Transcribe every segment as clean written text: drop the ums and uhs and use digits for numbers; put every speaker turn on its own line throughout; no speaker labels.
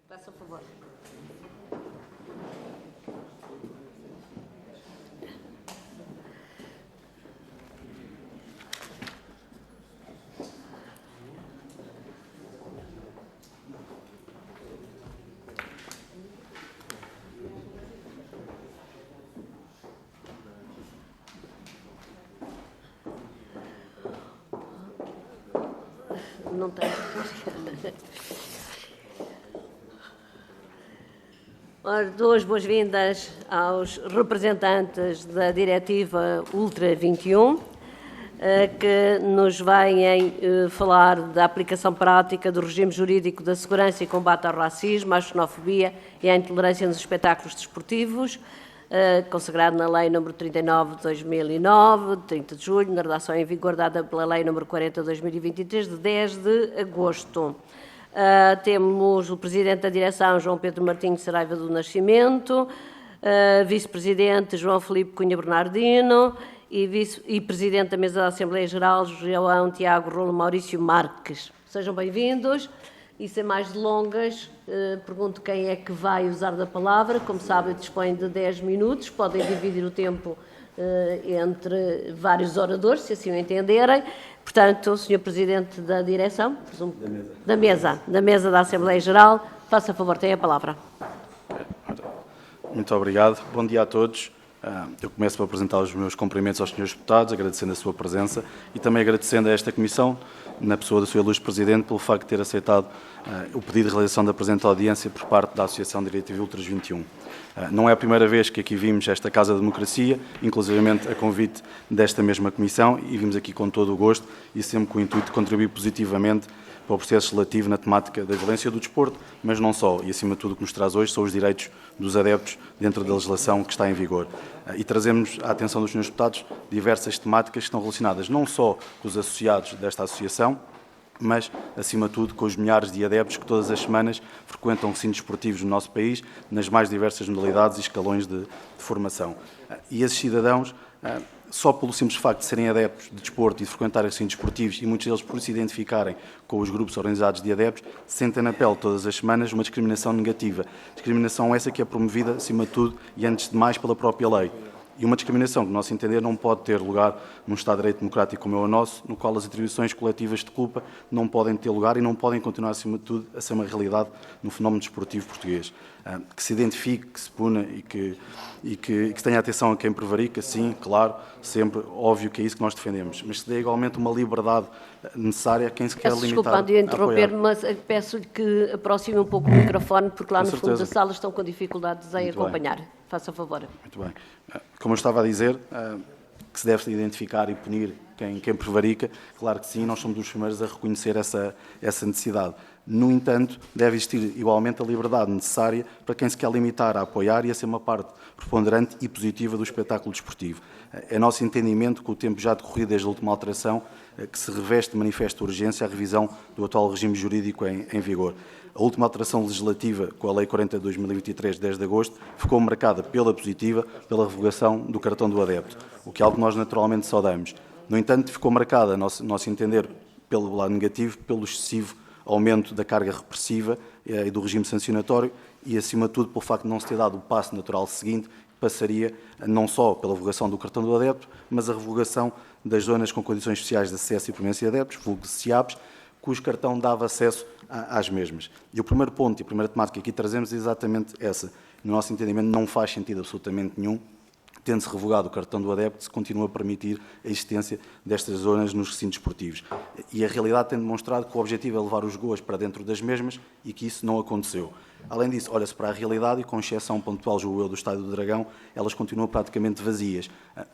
Faça favor. Não tem. Ora, dou as boas-vindas aos representantes da Diretiva Ultra 21, que nos vêm falar da aplicação prática do regime jurídico da segurança e combate ao racismo, à xenofobia e à intolerância nos espetáculos desportivos, consagrado na Lei nº 39 de 2009, de 30 de julho, na redação em vigor dada pela Lei nº 40 de 2023, de 10 de agosto. Temos o Presidente da Direção, João Pedro Martins Saraiva do Nascimento, Vice-Presidente, João Filipe Cunha Bernardino, e Presidente da Mesa da Assembleia Geral, João Tiago Rolo Maurício Marques. Sejam bem-vindos. E sem mais delongas, pergunto quem é que vai usar da palavra. Como sabem, dispõem de 10 minutos, podem dividir o tempo entre vários oradores, se assim o entenderem. Portanto, o Sr. Presidente da Direção, presumo, da Mesa da Assembleia Geral, faça favor, tem a palavra.
Muito obrigado. Bom dia a todos. Eu começo por apresentar os meus cumprimentos aos senhores deputados, agradecendo a sua presença e também agradecendo a esta Comissão, na pessoa do Sr. Luís Presidente, pelo facto de ter aceitado o pedido de realização da presente audiência por parte da Associação Diretiva Ultras 21. Não é a primeira vez que aqui vimos esta Casa da Democracia, inclusivamente a convite desta mesma Comissão, e vimos aqui com todo o gosto e sempre com o intuito de contribuir positivamente para o processo legislativo na temática da violência do desporto, mas não só, e acima de tudo o que nos traz hoje são os direitos dos adeptos dentro da legislação que está em vigor. E trazemos à atenção dos senhores deputados diversas temáticas que estão relacionadas não só com os associados desta associação, mas, acima de tudo, com os milhares de adeptos que todas as semanas frequentam recintos esportivos no nosso país, nas mais diversas modalidades e escalões de formação. E esses cidadãos, só pelo simples facto de serem adeptos de desporto e de frequentarem recintos esportivos, e muitos deles por se identificarem com os grupos organizados de adeptos, sentem na pele todas as semanas uma discriminação negativa. Discriminação essa que é promovida, acima de tudo, e antes de mais, pela própria lei. E uma discriminação que, no nosso entender, não pode ter lugar num Estado de Direito democrático como é o nosso, no qual as atribuições coletivas de culpa não podem ter lugar e não podem continuar, acima de tudo, a ser uma realidade no fenómeno desportivo português. Que se identifique, que se puna e que tenha atenção a quem prevarica, sim, claro, sempre, óbvio que é isso que nós defendemos, mas se dê igualmente uma liberdade necessária a quem se quer limitar.
Desculpa de interromper, mas peço-lhe que aproxime um pouco o microfone, porque lá no fundo da sala estão com dificuldades em acompanhar. Faça favor.
Muito bem. Como eu estava a dizer, que se deve identificar e punir quem prevarica, claro que sim, nós somos os primeiros a reconhecer essa necessidade. No entanto, deve existir igualmente a liberdade necessária para quem se quer limitar a apoiar e a ser uma parte preponderante e positiva do espetáculo desportivo. É nosso entendimento, com o tempo já decorrido desde a última alteração, que se reveste de manifesta urgência a revisão do atual regime jurídico em vigor. A última alteração legislativa, com a Lei 40 de 2023, de 10 de agosto, ficou marcada pela positiva, pela revogação do cartão do adepto, o que é algo que nós naturalmente saudamos. No entanto, ficou marcada, a nosso entender, pelo lado negativo, pelo excessivo aumento da carga repressiva e do regime sancionatório e, acima de tudo, pelo facto de não se ter dado o passo natural seguinte, que passaria não só pela revogação do cartão do adepto, mas a revogação das zonas com condições especiais de acesso e permanência de adeptos, vulgo SIAPs, cujo cartão dava acesso às mesmas. E o primeiro ponto e a primeira temática que aqui trazemos é exatamente essa. No nosso entendimento, não faz sentido absolutamente nenhum, tendo-se revogado o cartão do adepto, se continua a permitir a existência destas zonas nos recintos esportivos. E a realidade tem demonstrado que o objetivo é levar os goas para dentro das mesmas e que isso não aconteceu. Além disso, olha-se para a realidade e, com exceção pontual, julgo eu, do Estádio do Dragão, elas continuam praticamente vazias.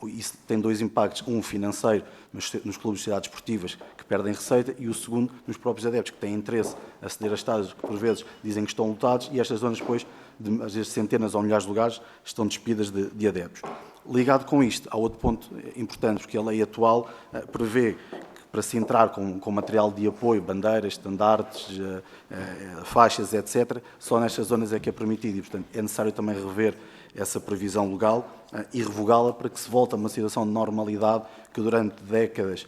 Isso tem dois impactos. Um, financeiro, nos clubes de cidades esportivas, que perdem receita, e o segundo, nos próprios adeptos, que têm interesse a aceder a estádios que, por vezes, dizem que estão lotados, e estas zonas, depois, às vezes centenas ou milhares de lugares, estão despidas de adeptos. Ligado com isto, há outro ponto importante, porque a lei atual prevê que, para se entrar com material de apoio, bandeiras, estandartes, faixas, etc., só nestas zonas é que é permitido e, portanto, é necessário também rever essa previsão legal e revogá-la para que se volte a uma situação de normalidade que durante décadas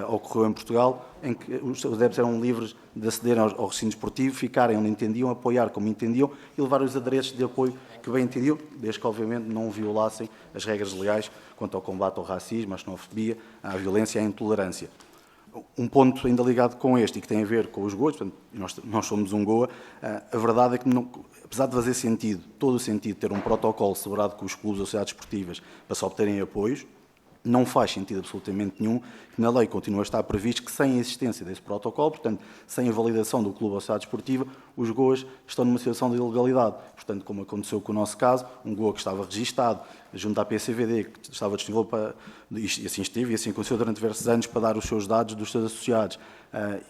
ocorreu em Portugal, em que os adeptos eram livres de acederem ao recinto esportivo, ficarem onde entendiam, apoiar como entendiam e levar os adereços de apoio que bem entendiam, desde que obviamente não violassem as regras legais quanto ao combate ao racismo, à xenofobia, à violência e à intolerância. Um ponto ainda ligado com este e que tem a ver com os GOAs, portanto, nós somos um GOA, a verdade é que, apesar de fazer sentido, todo o sentido, ter um protocolo celebrado com os clubes ou sociedades esportivas para se obterem apoios, não faz sentido absolutamente nenhum que na lei continue a estar previsto que sem a existência desse protocolo, portanto, sem a validação do clube ou sociedade esportiva, os GOAs estão numa situação de ilegalidade. Portanto, como aconteceu com o nosso caso, um GOA que estava registado junto à PCVD, que estava disponível para, e assim esteve, e assim aconteceu durante diversos anos, para dar os seus dados dos seus associados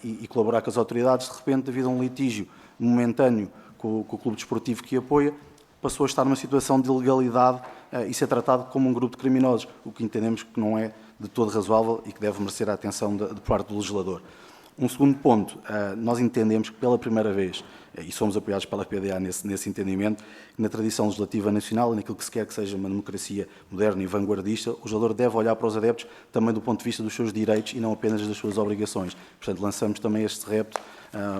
e colaborar com as autoridades, de repente, devido a um litígio momentâneo com o clube desportivo que apoia, passou a estar numa situação de ilegalidade e ser tratado como um grupo de criminosos, o que entendemos que não é de todo razoável e que deve merecer a atenção de parte do legislador. Um segundo ponto, nós entendemos que pela primeira vez, e somos apoiados pela PDA nesse entendimento, que na tradição legislativa nacional e naquilo que se quer que seja uma democracia moderna e vanguardista, o legislador deve olhar para os adeptos também do ponto de vista dos seus direitos e não apenas das suas obrigações. Portanto, lançamos também este repto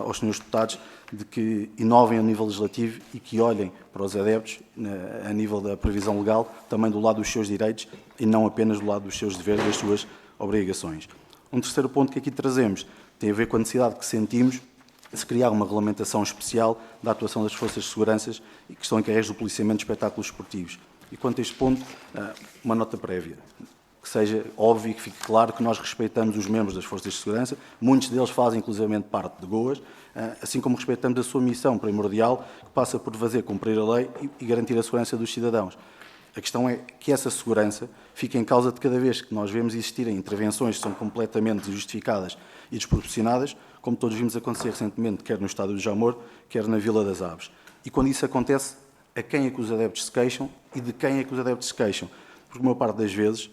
aos senhores deputados de que inovem a nível legislativo e que olhem para os adeptos a nível da previsão legal, também do lado dos seus direitos e não apenas do lado dos seus deveres e das suas obrigações. Um terceiro ponto que aqui trazemos tem a ver com a necessidade que sentimos de se criar uma regulamentação especial da atuação das forças de segurança e que estão encarregues do policiamento de espetáculos esportivos. E quanto a este ponto, uma nota prévia. Que seja óbvio e que fique claro que nós respeitamos os membros das forças de segurança, muitos deles fazem inclusivamente parte de GOAs, assim como respeitamos a sua missão primordial, que passa por fazer cumprir a lei e garantir a segurança dos cidadãos. A questão é que essa segurança fica em causa de cada vez que nós vemos existirem intervenções que são completamente injustificadas e desproporcionadas, como todos vimos acontecer recentemente, quer no estádio do Jamor, quer na Vila das Aves. E quando isso acontece, a quem é que os adeptos se queixam e de quem é que os adeptos se queixam? Porque, a maior parte das vezes,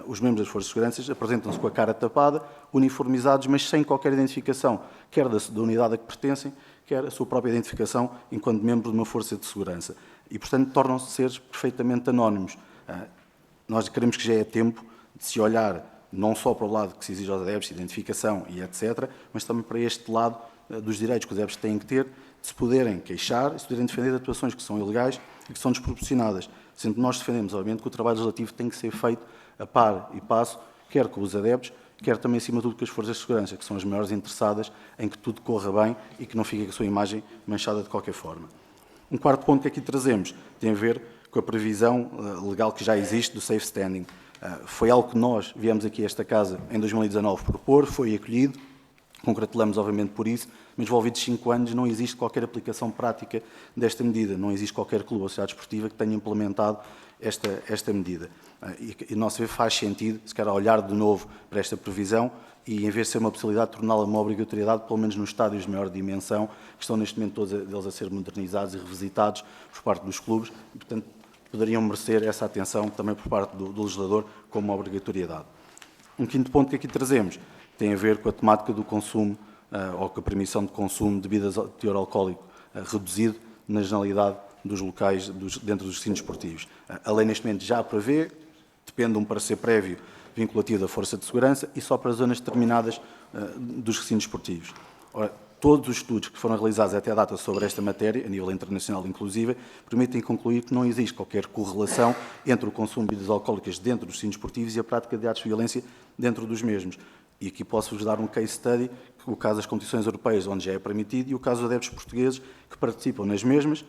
os membros das forças de segurança apresentam-se com a cara tapada, uniformizados, mas sem qualquer identificação, quer da unidade a que pertencem, quer a sua própria identificação enquanto membro de uma força de segurança. E, portanto, tornam-se seres perfeitamente anónimos. Nós queremos que já é tempo de se olhar não só para o lado que se exige aos adeptos, identificação e etc., mas também para este lado dos direitos que os adeptos têm que ter, de se poderem queixar e se poderem defender de atuações que são ilegais e que são desproporcionadas. Sendo que nós defendemos, obviamente, que o trabalho legislativo tem que ser feito a par e passo, quer com os adeptos, quer também, acima de tudo, com as forças de segurança, que são as maiores interessadas em que tudo corra bem e que não fique a sua imagem manchada de qualquer forma. Um quarto ponto que aqui trazemos tem a ver com a previsão legal que já existe do safe standing. Foi algo que nós viemos aqui a esta casa em 2019 propor, foi acolhido, congratulamos obviamente por isso, mas envolvidos 5 anos não existe qualquer aplicação prática desta medida, não existe qualquer clube ou sociedade esportiva que tenha implementado esta medida. E nosso ver faz sentido, se calhar, olhar de novo para esta previsão e, em vez de ser uma possibilidade, torná-la uma obrigatoriedade, pelo menos nos estádios de maior dimensão, que estão neste momento todos eles a ser modernizados e revisitados por parte dos clubes, e, portanto, poderiam merecer essa atenção também por parte do legislador como uma obrigatoriedade. Um quinto ponto que aqui trazemos tem a ver com a temática do consumo ou com a permissão de consumo de bebidas de teor alcoólico reduzido na generalidade dos locais dentro dos recintos esportivos. A lei neste momento já prevê, depende de um parecer prévio vinculativo da Força de Segurança e só para zonas determinadas dos recintos esportivos. Ora, todos os estudos que foram realizados até à data sobre esta matéria, a nível internacional inclusive, permitem concluir que não existe qualquer correlação entre o consumo de bebidas alcoólicas dentro dos recintos esportivos e a prática de atos de violência dentro dos mesmos. E aqui posso-vos dar um case study, o caso das competições europeias, onde já é permitido, e o caso dos adeptos portugueses que participam nas mesmas,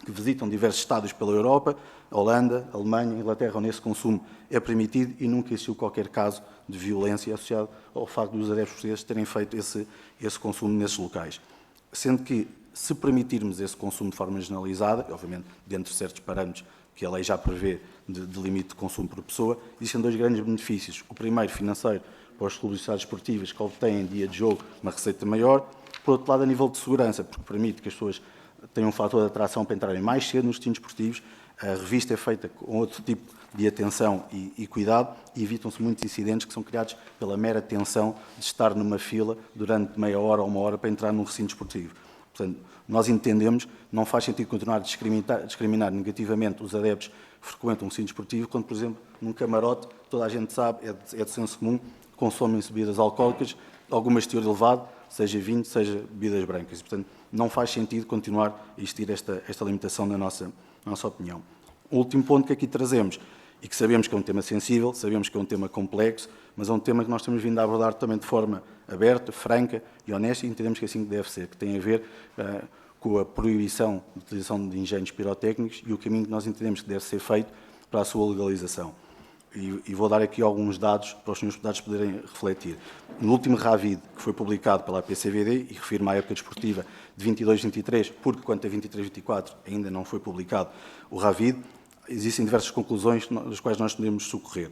que visitam diversos estádios pela Europa, Holanda, Alemanha, Inglaterra, onde esse consumo é permitido e nunca existiu qualquer caso de violência associado ao facto dos adeptos portugueses terem feito esse consumo nesses locais. Sendo que, se permitirmos esse consumo de forma generalizada, obviamente dentro de certos parâmetros que a lei já prevê de limite de consumo por pessoa, existem 2 grandes benefícios. O primeiro, financeiro, para os clubes e sociedades esportivas que obtêm dia de jogo uma receita maior. Por outro lado, a nível de segurança, porque permite que as pessoas tenham um fator de atração para entrarem mais cedo nos recintos esportivos. A revista é feita com outro tipo de atenção e cuidado e evitam-se muitos incidentes que são criados pela mera tensão de estar numa fila durante meia hora ou 1 hora para entrar num recinto esportivo. Portanto, nós entendemos que não faz sentido continuar a discriminar negativamente os adeptos que frequentam um recinto desportivo, quando, por exemplo, num camarote, toda a gente sabe, é de senso comum, consomem-se bebidas alcoólicas, algumas de teor elevado, seja vinho, seja bebidas brancas. Portanto, não faz sentido continuar a existir esta limitação na nossa opinião. O último ponto que aqui trazemos, e que sabemos que é um tema sensível, sabemos que é um tema complexo, mas é um tema que nós temos vindo a abordar também de forma aberta, franca e honesta, e entendemos que é assim que deve ser, que tem a ver com a proibição de utilização de engenhos pirotécnicos e o caminho que nós entendemos que deve ser feito para a sua legalização. E vou dar aqui alguns dados para os senhores deputados poderem refletir. No último RAVID, que foi publicado pela APCVD, e refiro-me à época desportiva de 22-23, porque quanto a 23-24 ainda não foi publicado o RAVID, existem diversas conclusões das quais nós podemos socorrer.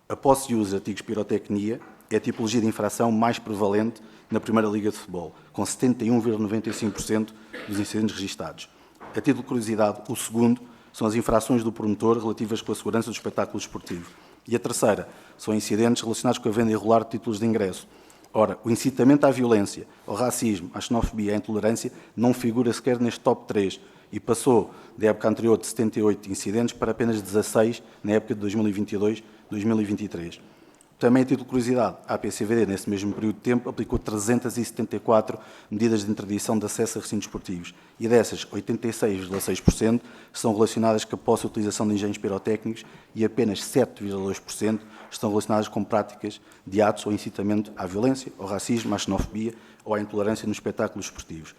A posse e uso de artigos de pirotecnia é a tipologia de infração mais prevalente na Primeira Liga de Futebol, com 71,95% dos incidentes registados. A título de curiosidade, o segundo são as infrações do promotor relativas com a segurança do espetáculo desportivo. E a terceira são incidentes relacionados com a venda irregular de títulos de ingresso. Ora, o incitamento à violência, ao racismo, à xenofobia e à intolerância não figura sequer neste top 3 e passou da época anterior de 78 incidentes para apenas 16 na época de 2022-2023. Também, a título de curiosidade, a APCVD, nesse mesmo período de tempo, aplicou 374 medidas de interdição de acesso a recintos esportivos e dessas, 86,6% estão relacionadas com a posse e utilização de engenhos pirotécnicos e apenas 7,2% estão relacionadas com práticas de atos ou incitamento à violência, ao racismo, à xenofobia ou à intolerância nos espetáculos esportivos.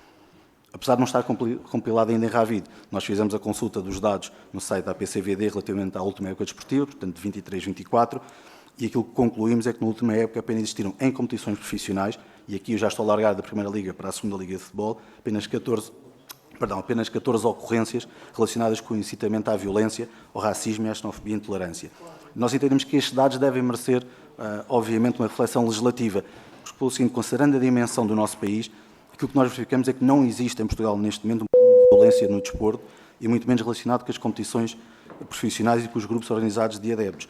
Apesar de não estar compilado ainda em RAVID, nós fizemos a consulta dos dados no site da APCVD relativamente à última época desportiva, portanto, de 23-24, e aquilo que concluímos é que na última época apenas existiram em competições profissionais, e aqui eu já estou a largar da Primeira Liga para a Segunda Liga de Futebol, apenas 14 ocorrências relacionadas com o incitamento à violência, ao racismo e à xenofobia e intolerância. Nós entendemos que estes dados devem merecer, obviamente, uma reflexão legislativa, porque, pelo seguinte, considerando a dimensão do nosso país, aquilo que nós verificamos é que não existe em Portugal, neste momento, uma violência no desporto, e muito menos relacionado com as competições profissionais e com os grupos organizados de adeptos.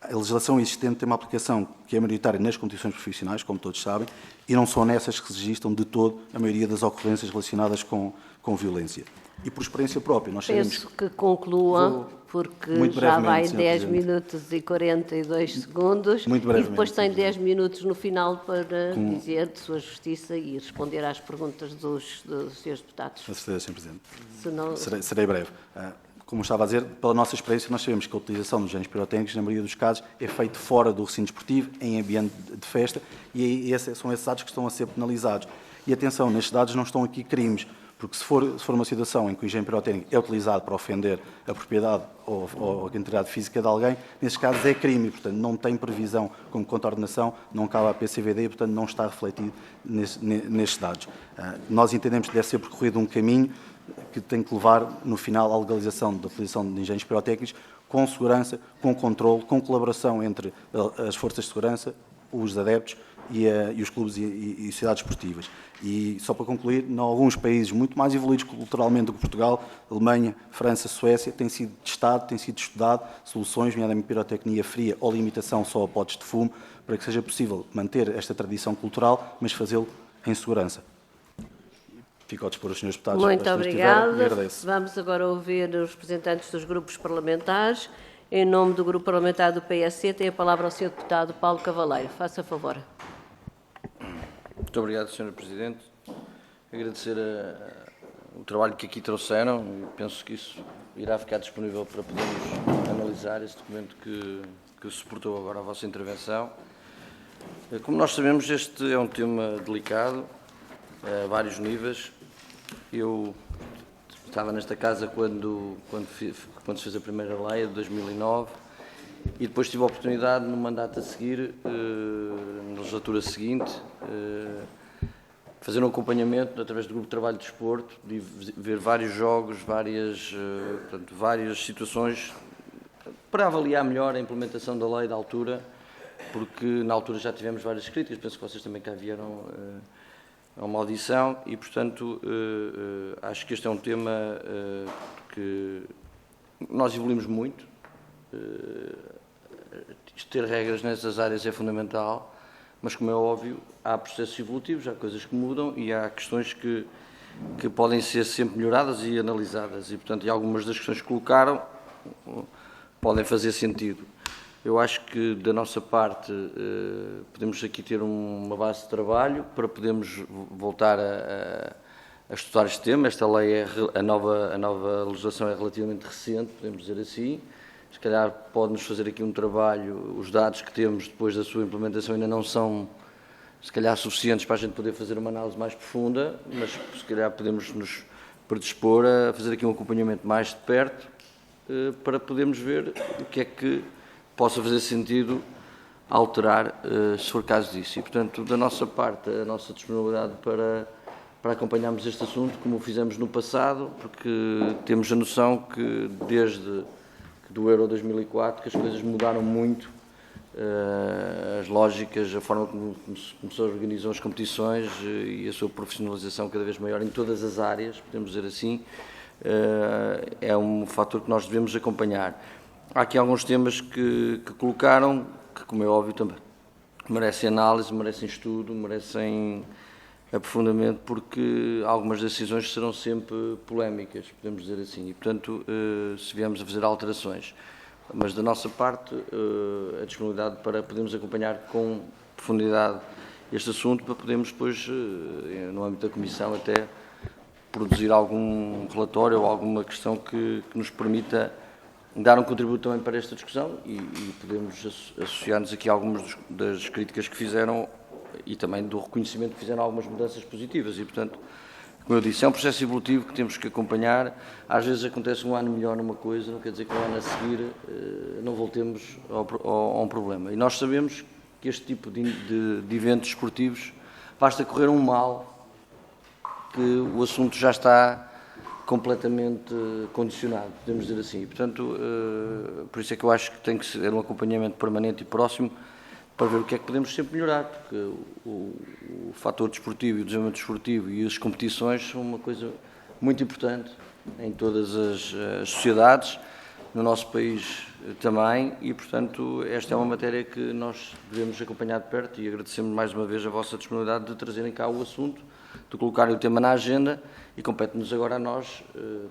A legislação existente tem uma aplicação que é maioritária nas competições profissionais, como todos sabem, e não são nessas que se registram de todo a maioria das ocorrências relacionadas com violência. E por experiência própria, nós sabemos...
Penso que conclua, porque já vai 10 minutos e 42 segundos,
muito
e depois tem 10 minutos no final para dizer de sua justiça e responder às perguntas dos senhores deputados.
Com certeza, Sr. Presidente.
Senão...
Serei breve. Como estava a dizer, pela nossa experiência, nós sabemos que a utilização dos engenhos pirotécnicos, na maioria dos casos, é feita fora do recinto esportivo, em ambiente de festa, e são esses dados que estão a ser penalizados. E atenção, nestes dados não estão aqui crimes, porque se for uma situação em que o engenho pirotécnico é utilizado para ofender a propriedade ou a integridade física de alguém, nesses casos é crime, e, portanto, não tem previsão como contraordenação, não cabe à PCVD e, portanto, não está refletido nestes dados. Nós entendemos que deve ser percorrido um caminho que tem que levar, no final, à legalização da utilização de engenhos pirotécnicos com segurança, com controle, com colaboração entre as forças de segurança, os adeptos e os clubes e sociedades esportivas. E, só para concluir, em alguns países muito mais evoluídos culturalmente do que Portugal, Alemanha, França, Suécia, tem sido testado, tem sido estudado soluções, nomeadamente pirotecnia fria ou limitação só a potes de fumo, para que seja possível manter esta tradição cultural, mas fazê-lo em segurança. Fico ao dispor dos senhores deputados.
Muito obrigada. Vamos agora ouvir os representantes dos grupos parlamentares. Em nome do grupo parlamentar do PSC, tem a palavra o senhor deputado Paulo Cavaleiro. Faça favor.
Muito obrigado, Sr. Presidente. Agradecer o trabalho que aqui trouxeram e penso que isso irá ficar disponível para podermos analisar esse documento que suportou agora a vossa intervenção. Como nós sabemos, este é um tema delicado, a vários níveis. Eu estava nesta casa quando se fez a primeira lei, de 2009, e depois tive a oportunidade, no mandato a seguir, na legislatura seguinte, fazer um acompanhamento através do Grupo de Trabalho de Desporto, de ver vários jogos, várias situações, para avaliar melhor a implementação da lei da altura, porque na altura já tivemos várias críticas, penso que vocês também cá vieram a uma audição e, portanto, acho que este é um tema que nós evoluímos muito. Ter regras nessas áreas é fundamental, mas, como é óbvio, há processos evolutivos, há coisas que mudam e há questões que podem ser sempre melhoradas e analisadas. E, portanto, algumas das questões que colocaram podem fazer sentido. Eu acho que, da nossa parte, podemos aqui ter uma base de trabalho para podermos voltar a estudar este tema. Esta lei, a nova legislação é relativamente recente, podemos dizer assim. Se calhar pode-nos fazer aqui um trabalho, os dados que temos depois da sua implementação ainda não são, se calhar, suficientes para a gente poder fazer uma análise mais profunda, mas se calhar podemos nos predispor a fazer aqui um acompanhamento mais de perto para podermos ver o que é que possa fazer sentido alterar, se for caso disso. E, portanto, da nossa parte, a nossa disponibilidade para acompanharmos este assunto, como o fizemos no passado, porque temos a noção que, desde do Euro 2004, que as coisas mudaram muito, as lógicas, a forma como se organizam as competições e a sua profissionalização cada vez maior em todas as áreas, podemos dizer assim, é um fator que nós devemos acompanhar. Há aqui alguns temas que colocaram, que, como é óbvio, também merecem análise, merecem estudo, merecem aprofundamento, porque algumas decisões serão sempre polémicas, podemos dizer assim, e, portanto, se viemos a fazer alterações. Mas, da nossa parte, a disponibilidade para podermos acompanhar com profundidade este assunto, para podermos depois, no âmbito da Comissão, até produzir algum relatório ou alguma questão que nos permita dar um contributo também para esta discussão e podemos associar-nos aqui a algumas das críticas que fizeram e também do reconhecimento que fizeram algumas mudanças positivas. E, portanto, como eu disse, é um processo evolutivo que temos que acompanhar. Às vezes acontece um ano melhor numa coisa, não quer dizer que no ano a seguir não voltemos a um problema. E nós sabemos que este tipo de eventos esportivos, basta correr um mal, que o assunto já está completamente condicionado, podemos dizer assim. E, portanto, por isso é que eu acho que tem que ser um acompanhamento permanente e próximo para ver o que é que podemos sempre melhorar, porque o fator desportivo e o desenvolvimento desportivo e as competições são uma coisa muito importante em todas as sociedades, no nosso país também, e, portanto, esta é uma matéria que nós devemos acompanhar de perto e agradecemos mais uma vez a vossa disponibilidade de trazerem cá o assunto, de colocarem o tema na agenda e compete-nos agora a nós,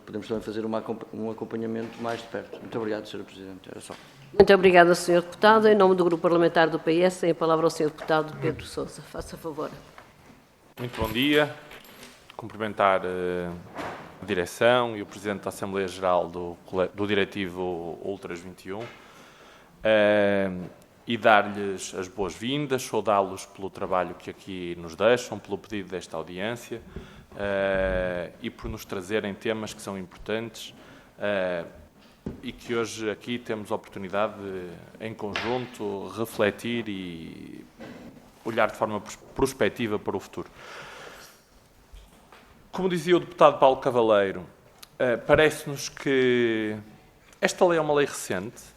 podemos também fazer um acompanhamento mais de perto. Muito obrigado, Sr. Presidente. Era só.
Muito obrigada, Sr. Deputado. Em nome do Grupo Parlamentar do PS, tem a palavra o Sr. Deputado Pedro Sousa. Faça favor.
Muito bom dia. Cumprimentar a direção e o Presidente da Assembleia Geral do Diretivo Ultras 21 e dar-lhes as boas-vindas, saudá-los pelo trabalho que aqui nos deixam, pelo pedido desta audiência e por nos trazerem temas que são importantes e que hoje aqui temos a oportunidade de, em conjunto, refletir e olhar de forma prospectiva para o futuro. Como dizia o deputado Paulo Cavaleiro, parece-nos que esta lei é uma lei recente.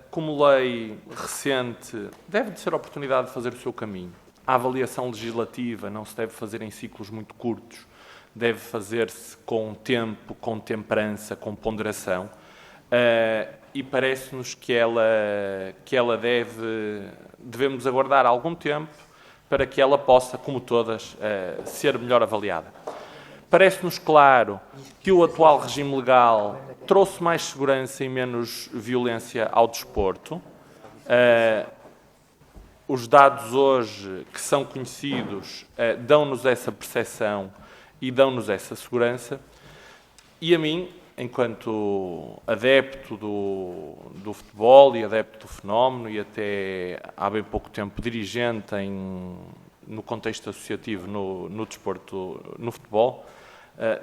Como lei recente, deve de ser a oportunidade de fazer o seu caminho. A avaliação legislativa não se deve fazer em ciclos muito curtos, deve fazer-se com tempo, com temperança, com ponderação, e parece-nos que ela devemos aguardar algum tempo para que ela possa, como todas, ser melhor avaliada. Parece-nos claro que o atual regime legal trouxe mais segurança e menos violência ao desporto. Os dados hoje que são conhecidos dão-nos essa percepção e dão-nos essa segurança. E a mim, enquanto adepto do futebol e adepto do fenómeno e até há bem pouco tempo dirigente no contexto associativo no desporto, no futebol,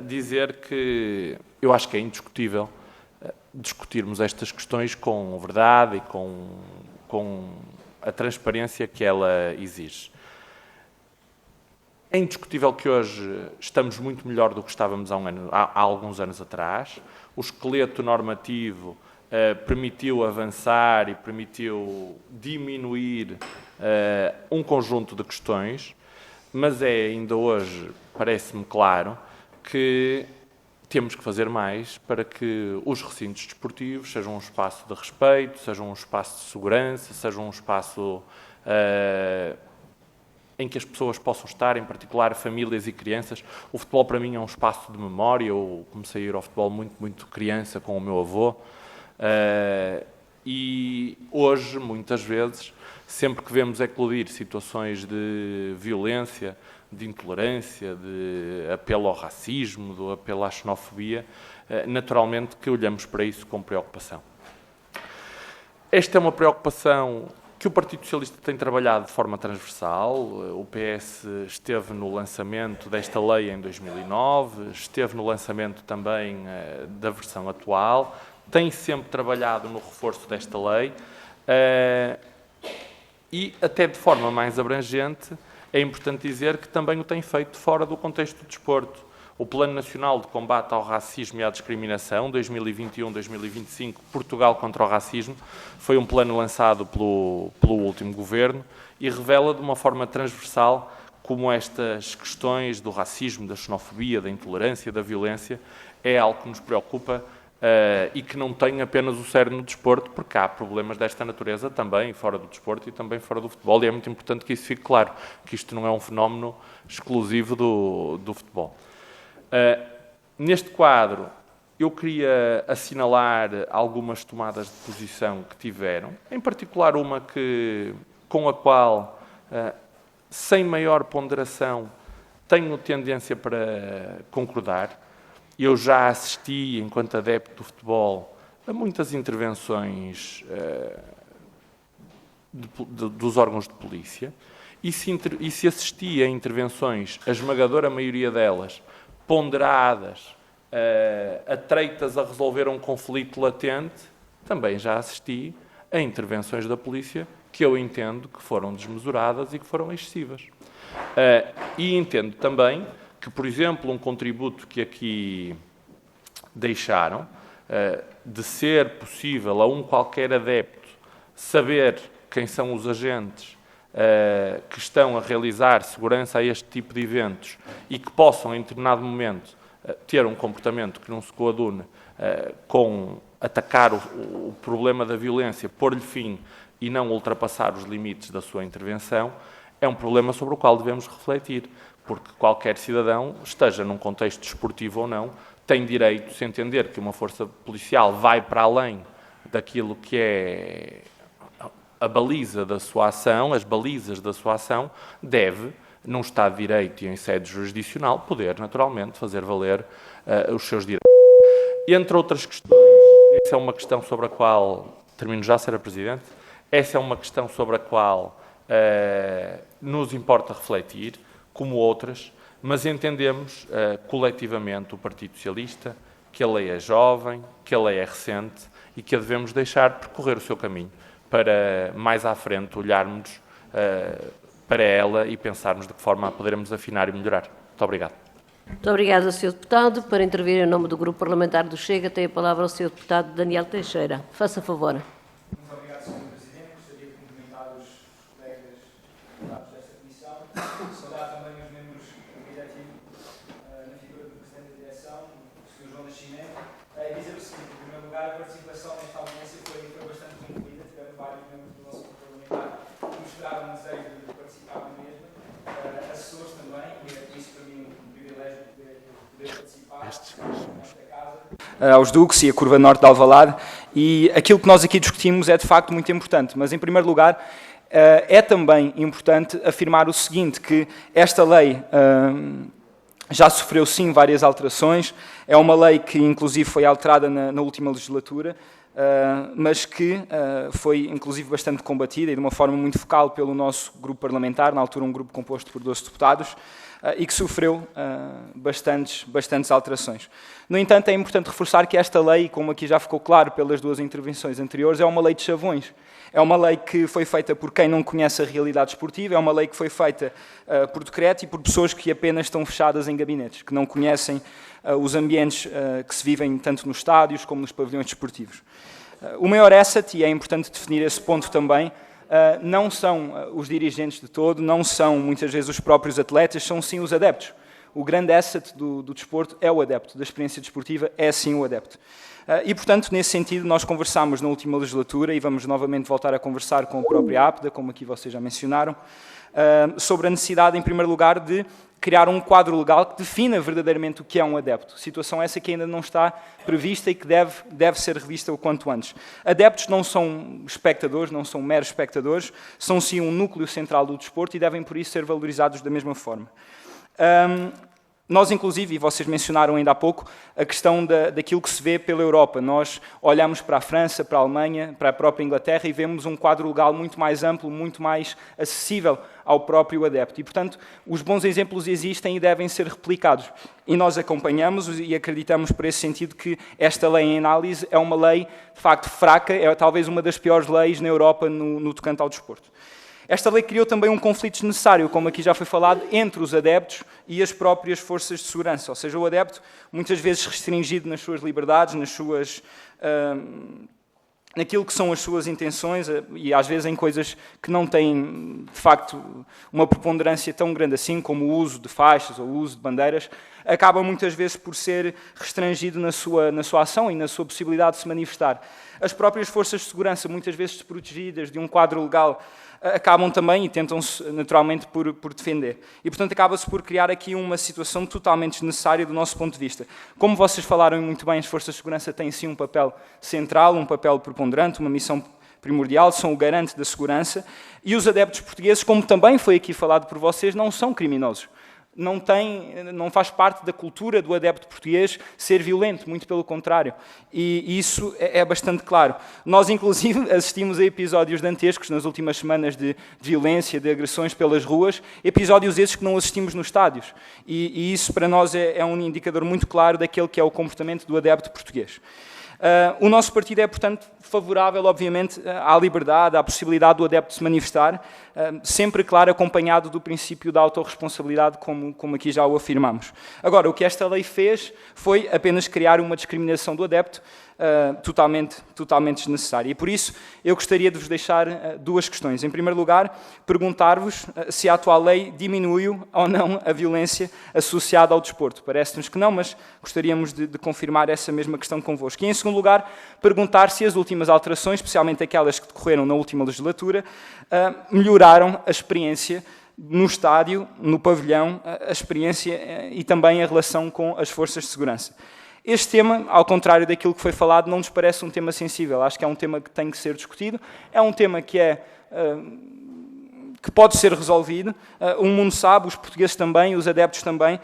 dizer que eu acho que é indiscutível discutirmos estas questões com verdade e com a transparência que ela exige. É indiscutível que hoje estamos muito melhor do que estávamos há alguns anos atrás. O esqueleto normativo permitiu avançar e permitiu diminuir um conjunto de questões, mas ainda hoje, parece-me claro, que temos que fazer mais para que os recintos desportivos sejam um espaço de respeito, sejam um espaço de segurança, sejam um espaço em que as pessoas possam estar, em particular famílias e crianças. O futebol para mim é um espaço de memória. Eu comecei a ir ao futebol muito criança com o meu avô. E hoje, muitas vezes, sempre que vemos eclodir situações de violência, de intolerância, de apelo ao racismo, do apelo à xenofobia, naturalmente que olhamos para isso com preocupação. Esta é uma preocupação que o Partido Socialista tem trabalhado de forma transversal. O PS esteve no lançamento desta lei em 2009, esteve no lançamento também da versão atual, tem sempre trabalhado no reforço desta lei e, até de forma mais abrangente, é importante dizer que também o tem feito fora do contexto do desporto. O Plano Nacional de Combate ao Racismo e à Discriminação, 2021-2025, Portugal contra o Racismo, foi um plano lançado pelo último governo e revela de uma forma transversal como estas questões do racismo, da xenofobia, da intolerância, da violência, é algo que nos preocupa e que não tem apenas o cerne no desporto, porque há problemas desta natureza também fora do desporto e também fora do futebol, e é muito importante que isso fique claro, que isto não é um fenómeno exclusivo do futebol. Neste quadro, eu queria assinalar algumas tomadas de posição que tiveram, em particular uma com a qual, sem maior ponderação, tenho tendência para concordar. Eu já assisti, enquanto adepto do futebol, a muitas intervenções dos órgãos de polícia, e se assisti a intervenções, a esmagadora maioria delas, ponderadas, atreitas a resolver um conflito latente, também já assisti a intervenções da polícia que eu entendo que foram desmesuradas e que foram excessivas. E entendo também que, por exemplo, um contributo que aqui deixaram, de ser possível a um qualquer adepto saber quem são os agentes que estão a realizar segurança a este tipo de eventos e que possam, em determinado momento, ter um comportamento que não se coadune com atacar o problema da violência, pôr-lhe fim e não ultrapassar os limites da sua intervenção, é um problema sobre o qual devemos refletir, porque qualquer cidadão, esteja num contexto desportivo ou não, tem direito, se entender que uma força policial vai para além daquilo que é a baliza da sua ação, as balizas da sua ação, deve, num Estado de Direito e em sede jurisdicional, poder, naturalmente, fazer valer os seus direitos. Entre outras questões, essa é uma questão sobre a qual, termino já, Sra. Presidente, essa é uma questão sobre a qual nos importa refletir, como outras, mas entendemos coletivamente, o Partido Socialista, que a lei é jovem, que a lei é recente e que a devemos deixar percorrer o seu caminho para mais à frente olharmos para ela e pensarmos de que forma a poderemos afinar e melhorar. Muito obrigado.
Muito obrigada, Sr. Deputado. Para intervir em nome do Grupo Parlamentar do Chega, tem a palavra o Sr. Deputado Daniel Teixeira. Faça favor.
Muito obrigado, Sr. Presidente. Gostaria de cumprimentar os colegas deputados desta comissão, saudar também os membros do diretivo, na figura do Presidente da Direção, o Sr. João Nascimento, e dizer o seguinte: em primeiro lugar, a participação nesta audiência foi bastante concluída. Tivemos vários membros do nosso Grupo Parlamentar que mostraram um desejo de participar na mesma, assessores também, e é por isso para mim um privilégio poder participar nesta casa. Aos Duques e a Curva Norte de Alvalade, e aquilo que nós aqui discutimos é de facto muito importante, mas em primeiro lugar é também importante afirmar o seguinte, que esta lei já sofreu sim várias alterações, é uma lei que inclusive foi alterada na última legislatura, mas que foi inclusive bastante combatida e de uma forma muito focal pelo nosso grupo parlamentar, na altura um grupo composto por 12 deputados, e que sofreu bastantes alterações. No entanto, é importante reforçar que esta lei, como aqui já ficou claro pelas duas intervenções anteriores, é uma lei de chavões. É uma lei que foi feita por quem não conhece a realidade esportiva, é uma lei que foi feita por decreto e por pessoas que apenas estão fechadas em gabinetes, que não conhecem os ambientes que se vivem tanto nos estádios como nos pavilhões desportivos. O maior asset, e é importante definir esse ponto também, não são os dirigentes de todo, não são muitas vezes os próprios atletas, são sim os adeptos. o grande asset do desporto é o adepto, da experiência desportiva é sim o adepto. E, portanto, nesse sentido, nós conversámos na última legislatura e vamos novamente voltar a conversar com a própria APDA, como aqui vocês já mencionaram, sobre a necessidade, em primeiro lugar, de criar um quadro legal que defina verdadeiramente o que é um adepto. Situação essa que ainda não está prevista e que deve ser revista o quanto antes. Adeptos não são espectadores, não são meros espectadores, são sim um núcleo central do desporto e devem, por isso, ser valorizados da mesma forma. Nós, inclusive, e vocês mencionaram ainda há pouco, a questão daquilo que se vê pela Europa. Nós olhamos para a França, para a Alemanha, para a própria Inglaterra e vemos um quadro legal muito mais amplo, muito mais acessível ao próprio adepto. E, portanto, os bons exemplos existem e devem ser replicados. E nós acompanhamos e acreditamos, por esse sentido, que esta lei em análise é uma lei, de facto, fraca, é talvez uma das piores leis na Europa no tocante ao desporto. Esta lei criou também um conflito desnecessário, como aqui já foi falado, entre os adeptos e as próprias forças de segurança. Ou seja, o adepto, muitas vezes restringido nas suas liberdades, naquilo que são as suas intenções e às vezes em coisas que não têm, de facto, uma preponderância tão grande assim, como o uso de faixas ou o uso de bandeiras, acaba muitas vezes por ser restringido na sua ação e na sua possibilidade de se manifestar. As próprias forças de segurança, muitas vezes desprotegidas de um quadro legal, acabam também e tentam-se naturalmente por defender. E, portanto, acaba-se por criar aqui uma situação totalmente desnecessária do nosso ponto de vista. Como vocês falaram muito bem, as forças de segurança têm sim um papel central, um papel preponderante, uma missão primordial, são o garante da segurança, e os adeptos portugueses, como também foi aqui falado por vocês, não são criminosos. Não faz parte da cultura do adepto português ser violento, muito pelo contrário. E isso é bastante claro. Nós, inclusive, assistimos a episódios dantescos nas últimas semanas de violência, de agressões pelas ruas, episódios esses que não assistimos nos estádios. E isso, para nós, é um indicador muito claro daquele que é o comportamento do adepto português. O nosso partido é, portanto, favorável, obviamente, à liberdade, à possibilidade do adepto se manifestar, sempre, claro, acompanhado do princípio da autorresponsabilidade, como aqui já o afirmamos. Agora, o que esta lei fez foi apenas criar uma discriminação do adepto totalmente desnecessária. E, por isso, eu gostaria de vos deixar duas questões. Em primeiro lugar, perguntar-vos se a atual lei diminui ou não a violência associada ao desporto. Parece-nos que não, mas gostaríamos de confirmar essa mesma questão convosco. E, em segundo lugar, perguntar se as últimas alterações, especialmente aquelas que decorreram na última legislatura, melhoraram a experiência no estádio, no pavilhão, a experiência e também a relação com as forças de segurança. Este tema, ao contrário daquilo que foi falado, não nos parece um tema sensível. Acho que é um tema que tem que ser discutido. É um tema que pode ser resolvido. O mundo sabe, os portugueses também, os adeptos também,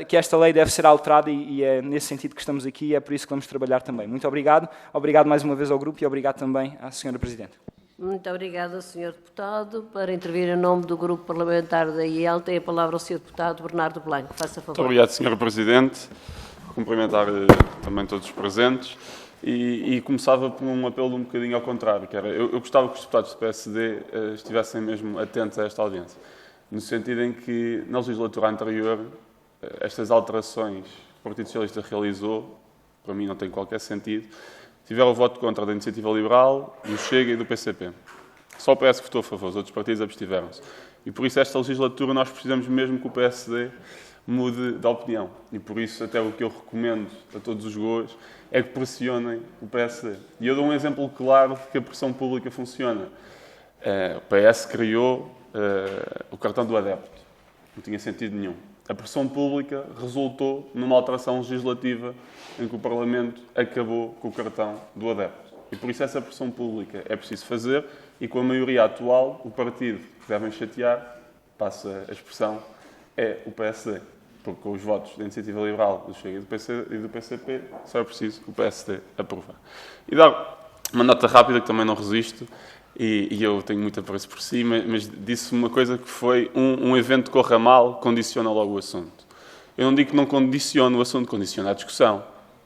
que esta lei deve ser alterada e é nesse sentido que estamos aqui e é por isso que vamos trabalhar também. Muito obrigado. Obrigado mais uma vez ao grupo e obrigado também à Sra. Presidente.
Muito obrigada, Sr. Deputado. Para intervir em nome do Grupo Parlamentar da IEL, tem a palavra o Sr. Deputado Bernardo Blanco. Faça favor.
Muito obrigado, Sra. Presidente. Cumprimentar também todos os presentes e começava por um apelo um bocadinho ao contrário, que era, eu gostava que os deputados do PSD estivessem mesmo atentos a esta audiência, no sentido em que, na legislatura anterior, estas alterações que o Partido Socialista realizou, para mim não tem qualquer sentido, tiveram o voto contra da Iniciativa Liberal, do Chega e do PCP. Só o PS que votou a favor, os outros partidos abstiveram-se. E por isso, esta legislatura, nós precisamos mesmo que o PSD mude de opinião. E por isso, até o que eu recomendo a todos os goas é que pressionem o PSD. E eu dou um exemplo claro de que a pressão pública funciona. O PS criou o cartão do adepto. Não tinha sentido nenhum. A pressão pública resultou numa alteração legislativa em que o Parlamento acabou com o cartão do adepto. E por isso essa pressão pública é preciso fazer e com a maioria atual, o partido que devem chatear, passa a expressão, é o PSD. Porque com os votos da Iniciativa Liberal, do Chega e do PCP, só é preciso o PSD aprovar. E dar uma nota rápida que também não resisto, e eu tenho muito apreço por si, mas disse uma coisa que foi um evento que corra mal, condiciona logo o assunto. Eu não digo que não condicione o assunto, condiciona a discussão,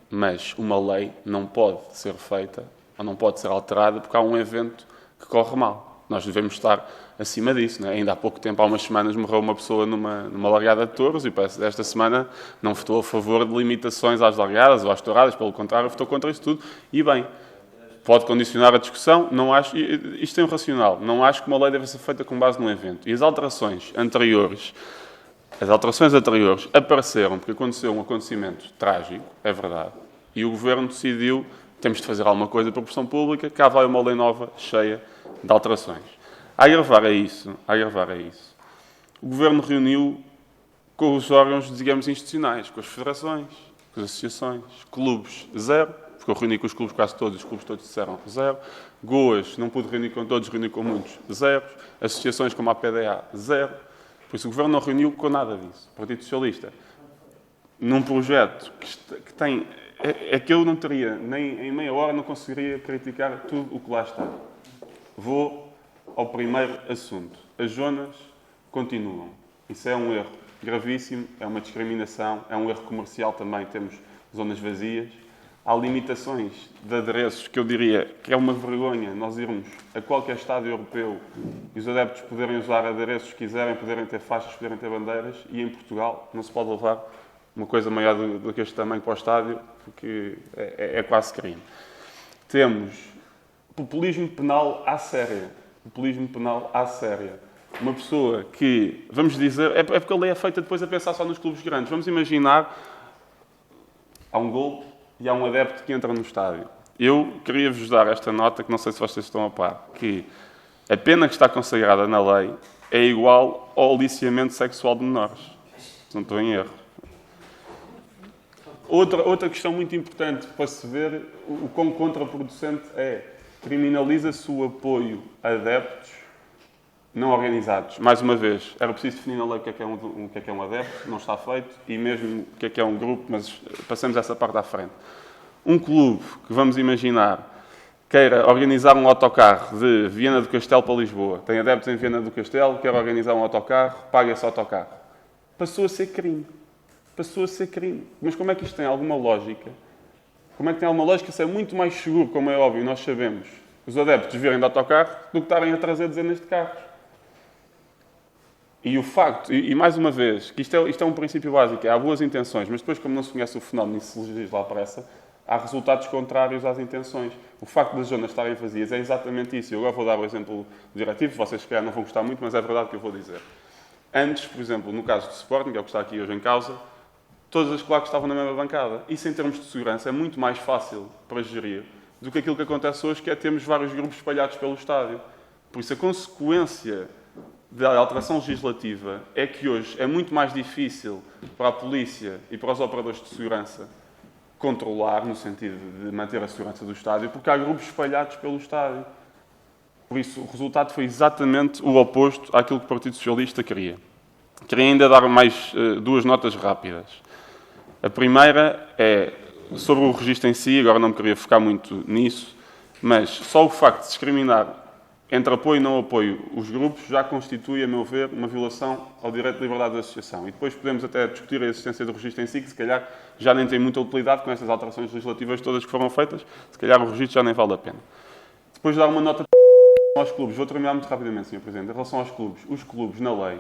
mas uma lei não pode ser feita, ou não pode ser alterada, porque há um evento que corre mal. Nós devemos estar acima disso. Não é? Ainda há pouco tempo, há umas semanas, morreu uma pessoa numa largada de touros e parece que esta semana não votou a favor de limitações às largadas ou às touradas, pelo contrário, votou contra isso tudo. E bem, pode condicionar a discussão, não acho, isto é um racional, não acho que uma lei deve ser feita com base num evento. E as alterações anteriores As alterações anteriores apareceram porque aconteceu um acontecimento trágico, é verdade, e o Governo decidiu, temos de fazer alguma coisa para a pressão pública, cá vai uma lei nova cheia de alterações. A agrevar a isso, o Governo reuniu com os órgãos, digamos, institucionais, com as federações, com as associações, clubes, zero, porque eu reuni com os clubes quase todos, os clubes todos disseram zero. GOAs, não pude reunir com todos, reuni com muitos, zero. Associações como a PDA, zero. Por isso o Governo não reuniu com nada disso. O Partido Socialista, num projeto que tem... É que eu não teria, nem em meia hora, não conseguiria criticar tudo o que lá está. Vou ao primeiro assunto. As zonas continuam. Isso é um erro gravíssimo, é uma discriminação, é um erro comercial também, temos zonas vazias. Há limitações de adereços que eu diria que é uma vergonha nós irmos a qualquer estádio europeu e os adeptos poderem usar adereços que quiserem, poderem ter faixas, poderem ter bandeiras, e em Portugal não se pode levar uma coisa maior do que este tamanho para o estádio, porque é quase crime. Temos populismo penal à séria. Populismo penal à séria. Uma pessoa que, vamos dizer, é porque a lei é feita depois a pensar só nos clubes grandes. Vamos imaginar, há um gol e há um adepto que entra no estádio. Eu queria-vos dar esta nota, que não sei se vocês estão a par, que a pena que está consagrada na lei é igual ao aliciamento sexual de menores. Se não estou em erro. Outra questão muito importante para se ver o quão contraproducente é: criminaliza-se o apoio a adeptos não organizados. Mais uma vez, era preciso definir na lei o que é um adepto, não está feito, e mesmo o que é um grupo, mas passamos essa parte à frente. Um clube que, vamos imaginar, queira organizar um autocarro de Viana do Castelo para Lisboa, tem adeptos em Viana do Castelo, quer organizar um autocarro, paga esse autocarro. Passou a ser crime. Passou a ser crime. Mas como é que isto tem alguma lógica? Como é que tem alguma lógica? Isso é muito mais seguro, como é óbvio, nós sabemos, os adeptos virem de autocarro do que estarem a trazer dezenas de carros. E o facto, e mais uma vez, que isto é um princípio básico, há boas intenções, mas depois, como não se conhece o fenómeno e se legisla à pressa, há resultados contrários às intenções. O facto das zonas estarem vazias é exatamente isso. Eu agora vou dar o exemplo diretivo, vocês se calhar não vão gostar muito, mas é verdade que eu vou dizer. Antes, por exemplo, no caso do Sporting, que é o que está aqui hoje em causa, todas as claques estavam na mesma bancada. Isso, em termos de segurança, é muito mais fácil para gerir do que aquilo que acontece hoje, que é termos vários grupos espalhados pelo estádio. Por isso, a consequência da alteração legislativa é que hoje é muito mais difícil para a polícia e para os operadores de segurança controlar, no sentido de manter a segurança do estádio, porque há grupos espalhados pelo estádio. Por isso, o resultado foi exatamente o oposto àquilo que o Partido Socialista queria. Queria ainda dar mais duas notas rápidas. A primeira é sobre o registro em si, agora não me queria focar muito nisso, mas só o facto de discriminar entre apoio e não apoio os grupos já constitui, a meu ver, uma violação ao direito de liberdade de associação. E depois podemos até discutir a existência do registro em si, que se calhar já nem tem muita utilidade com estas alterações legislativas todas que foram feitas, se calhar o registro já nem vale a pena. Depois de dar uma nota aos clubes, vou terminar muito rapidamente, Sr. Presidente, em relação aos clubes. Os clubes, na lei,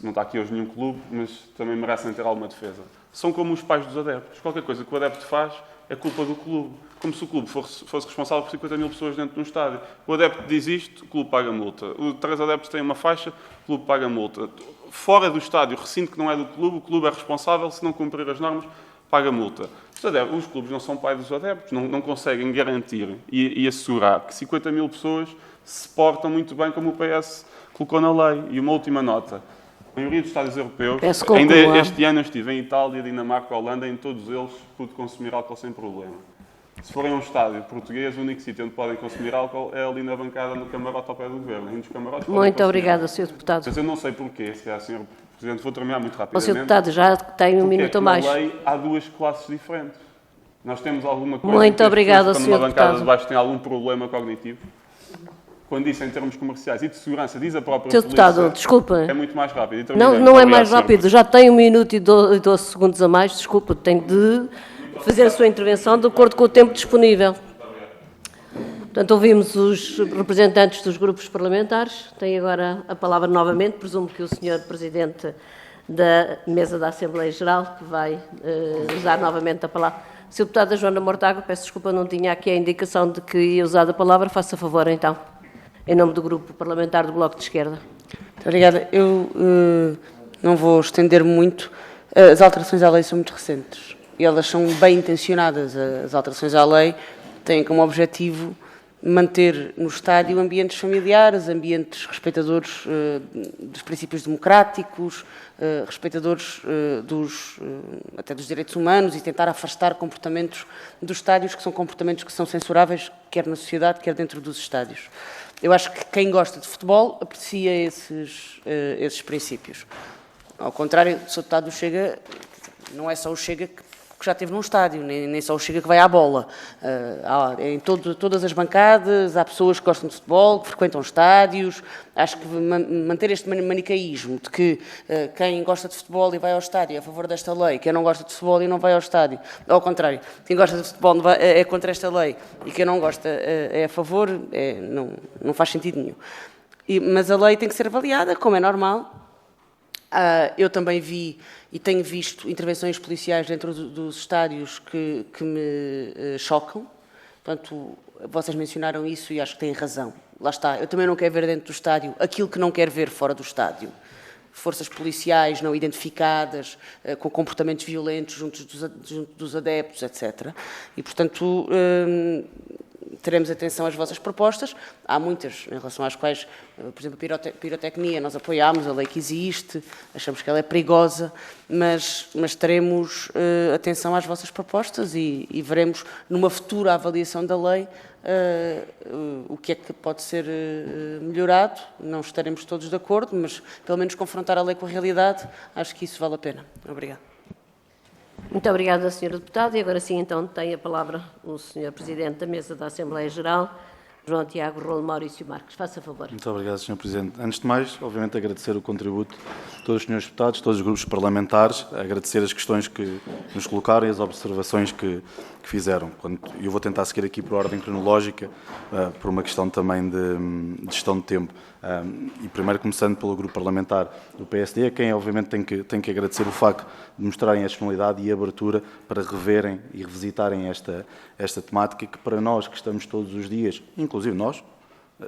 não está aqui hoje nenhum clube, mas também merecem ter alguma defesa, são como os pais dos adeptos. Qualquer coisa que o adepto faz é culpa do clube. Como se o clube fosse responsável por 50 mil pessoas dentro de um estádio. O adepto diz isto, o clube paga multa. Os 3 adeptos têm uma faixa, o clube paga multa. Fora do estádio, recinto que não é do clube, o clube é responsável, se não cumprir as normas, paga multa. Os clubes não são pai dos adeptos, não conseguem garantir e assegurar que 50 mil pessoas se portam muito bem como o PS colocou na lei. E uma última nota. A maioria dos estádios europeus, ainda este ano eu estive em Itália, Dinamarca, Holanda, em todos eles pude consumir álcool sem problema. Se forem a um estádio português, o único sítio onde podem consumir álcool é ali na bancada, no camarote ao pé do governo. E nos camarotes
muito obrigada, Sr. Deputado.
Mas eu não sei porquê, se calhar, Sr. Presidente, vou terminar muito rapidamente.
O Sr. Deputado já tem um minuto a mais.
Na lei há duas classes diferentes. Nós temos alguma coisa...
Muito obrigada, Sr.
Deputado. Quando uma bancada de
Deputado.
baixo tem algum problema cognitivo, quando isso em termos comerciais e de segurança diz a própria
Sr.
polícia...
Deputado, desculpa.
É muito mais rápido.
Não é mais rápido, já tem 1 minuto e 12 segundos a mais, desculpa, tem de fazer a sua intervenção de acordo com o tempo disponível. Portanto, ouvimos os representantes dos grupos parlamentares. Tem agora a palavra novamente, presumo que o Sr. Presidente da Mesa da Assembleia Geral, que vai usar novamente a palavra. Sr. Deputada Joana Mortágua, peço desculpa, não tinha aqui a indicação de que ia usar a palavra, faça favor então, em nome do Grupo Parlamentar do Bloco de Esquerda.
Muito obrigada. Eu não vou estender muito. As alterações à lei são muito recentes e elas são bem intencionadas. As alterações à lei têm como objetivo manter no estádio ambientes familiares, ambientes respeitadores dos princípios democráticos, respeitadores até dos direitos humanos, e tentar afastar comportamentos dos estádios que são comportamentos que são censuráveis, quer na sociedade, quer dentro dos estádios. Eu acho que quem gosta de futebol aprecia esses princípios. Ao contrário, o Sr. Deputado do Chega, não é só o Chega que já esteve num estádio, nem só o Chega que vai à bola. Em todas as bancadas há pessoas que gostam de futebol, que frequentam estádios. Acho que manter este manicaísmo de que quem gosta de futebol e vai ao estádio é a favor desta lei, quem não gosta de futebol e não vai ao estádio, ao contrário, quem gosta de futebol é contra esta lei e quem não gosta é a favor, não faz sentido nenhum. Mas a lei tem que ser avaliada, como é normal. Eu também vi e tenho visto intervenções policiais dentro dos estádios que me chocam. Portanto, vocês mencionaram isso e acho que têm razão. Lá está, eu também não quero ver dentro do estádio aquilo que não quero ver fora do estádio. Forças policiais não identificadas, com comportamentos violentos junto dos adeptos, etc. E, portanto, teremos atenção às vossas propostas. Há muitas em relação às quais, por exemplo, a pirotecnia, nós apoiámos, a lei que existe, achamos que ela é perigosa, mas teremos atenção às vossas propostas e veremos numa futura avaliação da lei o que é que pode ser melhorado. Não estaremos todos de acordo, mas pelo menos confrontar a lei com a realidade, acho que isso vale a pena. Obrigada.
Muito obrigada, Sr. Deputado. E agora sim, então, tem a palavra o Sr. Presidente da Mesa da Assembleia Geral, João Tiago Rolo Maurício Marques. Faça favor.
Muito obrigado, Sr. Presidente. Antes de mais, obviamente, agradecer o contributo de todos os senhores deputados, todos os grupos parlamentares, agradecer as questões que nos colocaram e as observações que fizeram. Eu vou tentar seguir aqui por ordem cronológica, por uma questão também de gestão de tempo. E primeiro começando pelo grupo parlamentar do PSD, a quem obviamente tem que agradecer o facto de mostrarem a disponibilidade e a abertura para reverem e revisitarem esta temática que para nós que estamos todos os dias, inclusive nós,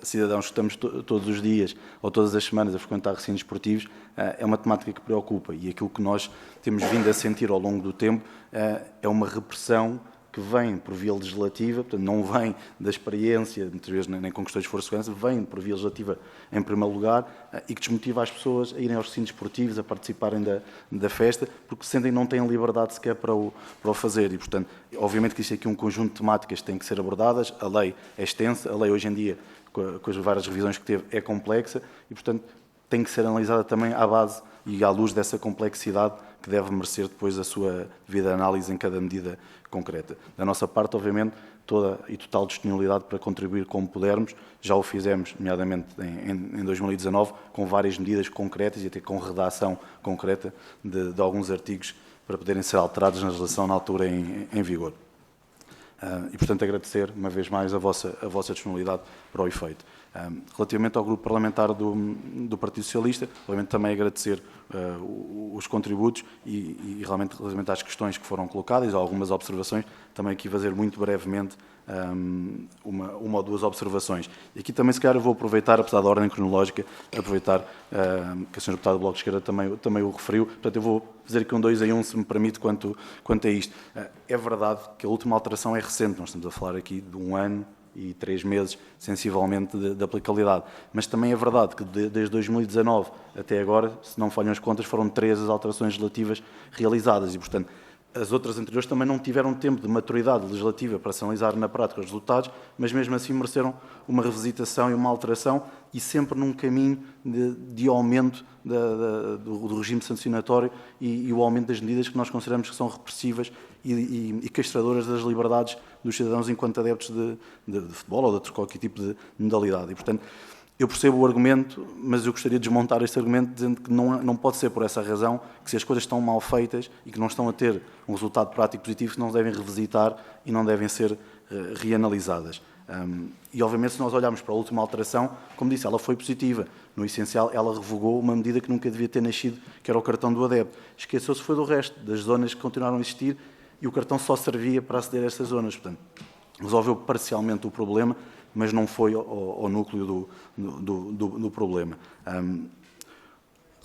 cidadãos que estamos todos os dias ou todas as semanas a frequentar recintos esportivos, é uma temática que preocupa, e aquilo que nós temos vindo a sentir ao longo do tempo é uma repressão que vem por via legislativa, portanto não vem da experiência, muitas vezes nem com questões de força de segurança, vem por via legislativa em primeiro lugar, e que desmotiva as pessoas a irem aos recintos esportivos, a participarem da festa, porque sentem que não têm liberdade sequer para o fazer. E, portanto, obviamente que isto é aqui um conjunto de temáticas que têm que ser abordadas, a lei é extensa, a lei hoje em dia, com as várias revisões que teve, é complexa, e, portanto, tem que ser analisada também à base e à luz dessa complexidade que deve merecer depois a sua devida análise em cada medida concreta. Da nossa parte, obviamente, toda e total disponibilidade para contribuir como pudermos. Já o fizemos, nomeadamente em 2019, com várias medidas concretas e até com redação concreta de alguns artigos para poderem ser alterados na legislação na altura em vigor. E, portanto, agradecer, uma vez mais, a vossa disponibilidade para o efeito. Relativamente ao grupo parlamentar do Partido Socialista, obviamente também agradecer os contributos e realmente relativamente às questões que foram colocadas, algumas observações, também aqui fazer muito brevemente uma ou duas observações. E aqui também, se calhar, eu vou aproveitar, apesar da ordem cronológica, aproveitar que a Sra. Deputada do Bloco de Esquerda também o referiu, portanto eu vou fazer aqui um 2 em 1, se me permite, quanto a isto. É verdade que a última alteração é recente, nós estamos a falar aqui de 1 ano e 3 meses, sensivelmente, de aplicabilidade. Mas também é verdade que desde 2019 até agora, se não falham as contas, foram 3 as alterações legislativas realizadas e, portanto, as outras anteriores também não tiveram tempo de maturidade legislativa para se analisar na prática os resultados, mas mesmo assim mereceram uma revisitação e uma alteração e sempre num caminho de aumento do regime sancionatório e o aumento das medidas que nós consideramos que são repressivas e castradoras das liberdades dos cidadãos enquanto adeptos de futebol ou de outro qualquer tipo de modalidade. E, portanto, eu percebo o argumento, mas eu gostaria de desmontar este argumento dizendo que não pode ser por essa razão que se as coisas estão mal feitas e que não estão a ter um resultado prático positivo, que não se devem revisitar e não devem ser reanalisadas. E, obviamente, se nós olharmos para a última alteração, como disse, ela foi positiva. No essencial, ela revogou uma medida que nunca devia ter nascido, que era o cartão do adepto. Esqueceu-se foi do resto, das zonas que continuaram a existir e o cartão só servia para aceder a estas zonas. Portanto, resolveu parcialmente o problema, mas não foi ao núcleo do problema.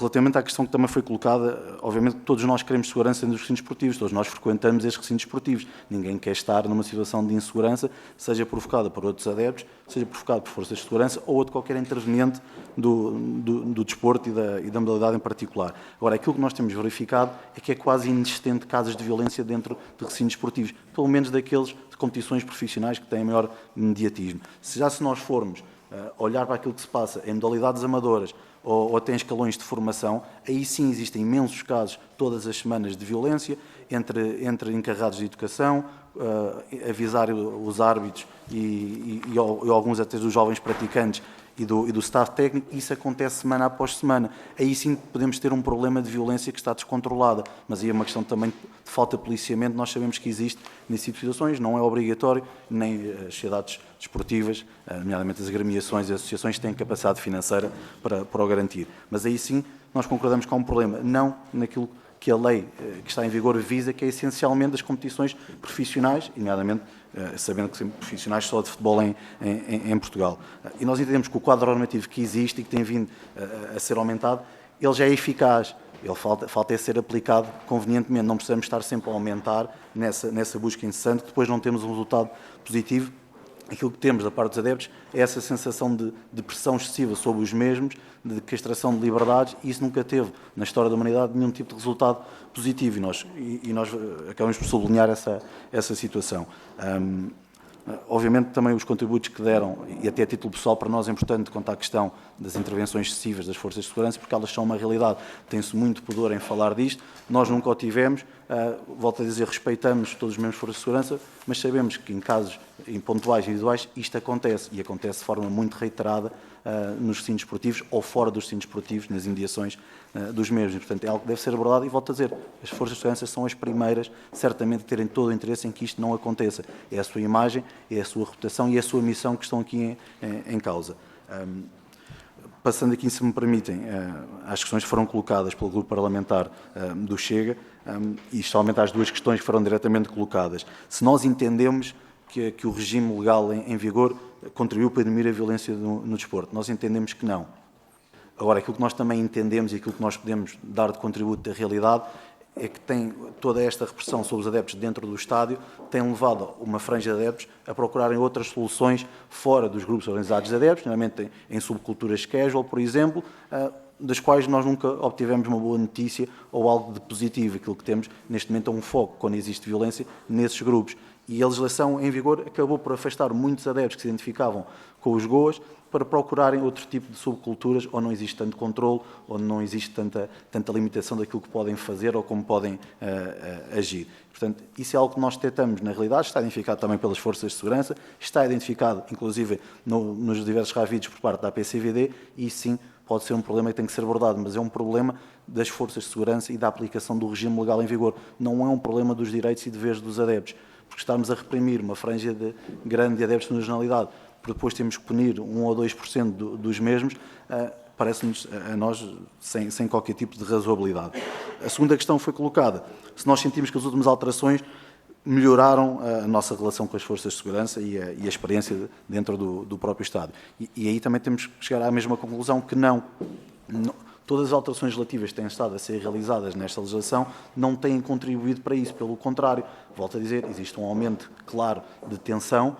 Relativamente à questão que também foi colocada, obviamente todos nós queremos segurança nos recintos esportivos, todos nós frequentamos estes recintos esportivos. Ninguém quer estar numa situação de insegurança, seja provocada por outros adeptos, seja provocada por forças de segurança ou de qualquer interveniente do desporto e da modalidade em particular. Agora, aquilo que nós temos verificado é que é quase inexistente casos de violência dentro de recintos esportivos, pelo menos daqueles de competições profissionais que têm maior mediatismo. Se nós formos olhar para aquilo que se passa em modalidades amadoras ou até em escalões de formação, aí sim existem imensos casos todas as semanas de violência entre encarregados de educação, avisar os árbitros e alguns até dos jovens praticantes e do staff técnico. Isso acontece semana após semana. Aí sim podemos ter um problema de violência que está descontrolada, mas aí é uma questão também de falta de policiamento. Nós sabemos que existe nesse tipo de situações, não é obrigatório, nem as sociedades desportivas, nomeadamente as agremiações e as associações, têm capacidade financeira para o garantir. Mas aí sim nós concordamos que há um problema, não naquilo que a lei que está em vigor visa, que é essencialmente as competições profissionais, nomeadamente sabendo que são profissionais só de futebol em Portugal. E nós entendemos que o quadro normativo que existe e que tem vindo a ser aumentado, ele já é eficaz. Ele falta é ser aplicado convenientemente. Não precisamos estar sempre a aumentar nessa busca incessante, que depois não temos um resultado positivo. Aquilo que temos da parte dos adeptos é essa sensação de pressão excessiva sobre os mesmos, de castração de liberdades, e isso nunca teve, na história da humanidade, nenhum tipo de resultado positivo, e nós acabamos por sublinhar essa situação. Obviamente também os contributos que deram, e até a título pessoal para nós é importante quanto à questão das intervenções excessivas das forças de segurança, porque elas são uma realidade, tem-se muito pudor em falar disto, nós nunca o tivemos, volto a dizer, respeitamos todos os membros de forças de segurança, mas sabemos que em casos em pontuais e individuais isto acontece, e acontece de forma muito reiterada nos recintos esportivos ou fora dos recintos esportivos, nas imediações dos mesmos. Portanto, é algo que deve ser abordado e, volto a dizer, as forças de segurança são as primeiras, certamente, a terem todo o interesse em que isto não aconteça. É a sua imagem, é a sua reputação e é a sua missão que estão aqui em causa. Passando aqui, se me permitem, às questões que foram colocadas pelo grupo parlamentar do Chega, e especialmente às duas questões que foram diretamente colocadas. Se nós entendemos que o regime legal em vigor contribuiu para diminuir a violência no desporto, nós entendemos que não. Agora, aquilo que nós também entendemos e aquilo que nós podemos dar de contributo da realidade é que tem toda esta repressão sobre os adeptos dentro do estádio tem levado uma franja de adeptos a procurarem outras soluções fora dos grupos organizados de adeptos, normalmente em subculturas casual, por exemplo, das quais nós nunca obtivemos uma boa notícia ou algo de positivo. Aquilo que temos neste momento é um foco, quando existe violência, nesses grupos. E a legislação em vigor acabou por afastar muitos adeptos que se identificavam com os GOAs para procurarem outro tipo de subculturas, ou não existe tanto controle, ou não existe tanta limitação daquilo que podem fazer ou como podem agir. Portanto, isso é algo que nós detectamos na realidade, está identificado também pelas forças de segurança, está identificado, inclusive, nos diversos ravidos por parte da APCVD, e sim, pode ser um problema que tem que ser abordado, mas é um problema das forças de segurança e da aplicação do regime legal em vigor. Não é um problema dos direitos e deveres dos adeptos, porque estarmos a reprimir uma franja grande de adeptos na generalidade, porque depois temos que punir 1 ou 2% dos mesmos, parece-nos a nós sem qualquer tipo de razoabilidade. A segunda questão foi colocada, se nós sentimos que as últimas alterações melhoraram a nossa relação com as forças de segurança e a experiência dentro do próprio Estado. E aí também temos que chegar à mesma conclusão, que não. Todas as alterações relativas que têm estado a ser realizadas nesta legislação não têm contribuído para isso. Pelo contrário, volto a dizer, existe um aumento claro de tensão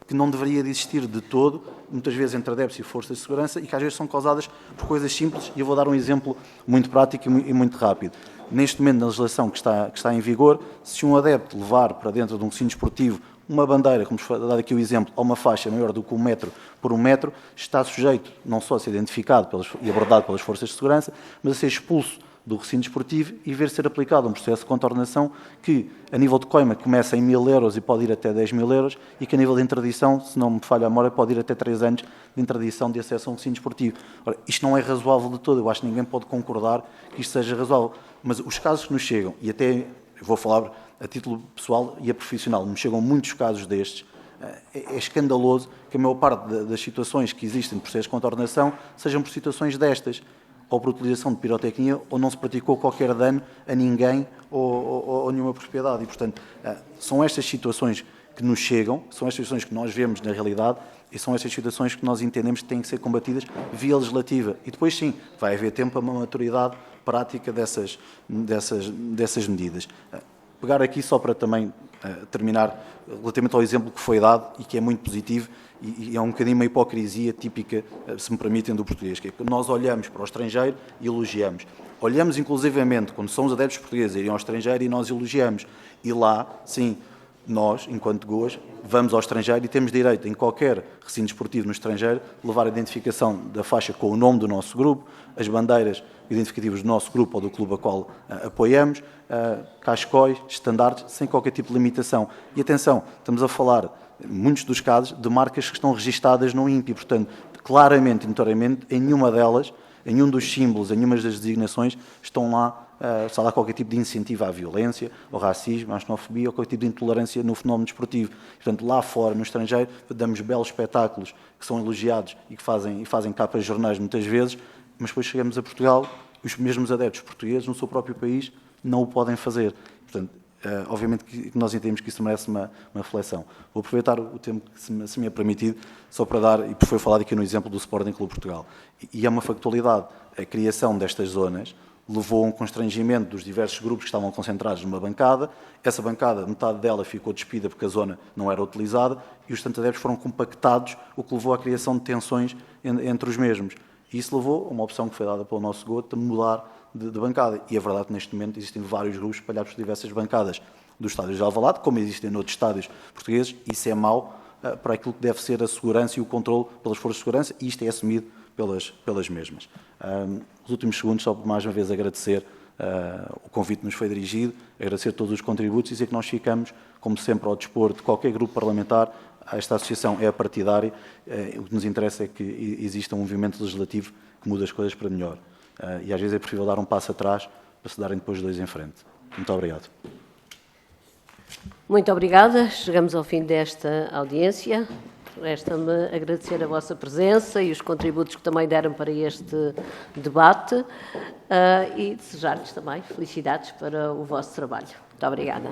que não deveria de existir de todo, muitas vezes entre adeptos e forças de segurança, e que às vezes são causadas por coisas simples. E eu vou dar um exemplo muito prático e muito rápido. Neste momento, na legislação que está em vigor, se um adepto levar para dentro de um recinto esportivo uma bandeira, como foi dado aqui o exemplo, ou uma faixa maior do que 1 metro por 1 metro, está sujeito não só a ser identificado e abordado pelas forças de segurança, mas a ser expulso do recinto esportivo e ver ser aplicado um processo de contornação que, a nível de coima, começa em 1.000 euros e pode ir até 10.000 euros, e que, a nível de interdição, se não me falha a memória, pode ir até 3 anos de interdição de acesso a um recinto esportivo. Ora, isto não é razoável de todo, eu acho que ninguém pode concordar que isto seja razoável, mas os casos que nos chegam, e até eu vou falar a título pessoal e a profissional, me chegam muitos casos destes, é escandaloso que a maior parte das situações que existem de processo de contornação sejam por situações destas, ou por utilização de pirotecnia, ou não se praticou qualquer dano a ninguém ou nenhuma propriedade. E, portanto, são estas situações que nos chegam, são estas situações que nós vemos na realidade e são estas situações que nós entendemos que têm que ser combatidas via legislativa. E depois, sim, vai haver tempo para uma maturidade prática dessas medidas. Pegar aqui só para também terminar, relativamente ao exemplo que foi dado e que é muito positivo, e é um bocadinho uma hipocrisia típica, se me permitem, do português, que é que nós olhamos para o estrangeiro e elogiamos. Olhamos, inclusivamente, quando somos adeptos portugueses, irem ao estrangeiro e nós elogiamos. E lá, sim, nós, enquanto GOAs, vamos ao estrangeiro e temos direito, em qualquer recinto desportivo no estrangeiro, levar a identificação da faixa com o nome do nosso grupo, as bandeiras identificativas do nosso grupo ou do clube a qual apoiamos, cascóis, estandartes, sem qualquer tipo de limitação. E atenção, estamos a falar, em muitos dos casos, de marcas que estão registadas no INPI, portanto, claramente e notoriamente, em nenhuma delas, em nenhum dos símbolos, em nenhuma das designações, está lá qualquer tipo de incentivo à violência, ao racismo, à xenofobia ou qualquer tipo de intolerância no fenómeno desportivo. Portanto, lá fora, no estrangeiro, damos belos espetáculos que são elogiados e que fazem capas de jornais muitas vezes, mas depois chegamos a Portugal, os mesmos adeptos portugueses, no seu próprio país, não o podem fazer. Portanto, obviamente que nós entendemos que isso merece uma reflexão. Vou aproveitar o tempo que se me é permitido, só para dar, e foi falado aqui no exemplo do Sporting Clube Portugal, e é uma factualidade, a criação destas zonas levou a um constrangimento dos diversos grupos que estavam concentrados numa bancada, essa bancada, metade dela ficou despida porque a zona não era utilizada, e os adeptos foram compactados, o que levou à criação de tensões entre os mesmos. E isso levou a uma opção que foi dada pelo nosso GOAT de mudar de bancada. E é verdade que neste momento existem vários grupos espalhados por diversas bancadas dos estádios de Alvalade, como existem noutros estádios portugueses. Isso é mau para aquilo que deve ser a segurança e o controle pelas forças de segurança, e isto é assumido pelas mesmas. Os últimos segundos, só por mais uma vez agradecer o convite que nos foi dirigido, agradecer todos os contributos e dizer que nós ficamos, como sempre, ao dispor de qualquer grupo parlamentar. Esta associação é partidária, o que nos interessa é que exista um movimento legislativo que mude as coisas para melhor. E às vezes é preferível dar um passo atrás para se darem depois dois em frente. Muito obrigado.
Muito obrigada. Chegamos ao fim desta audiência. Resta-me agradecer a vossa presença e os contributos que também deram para este debate e desejar-lhes também felicidades para o vosso trabalho. Muito obrigada.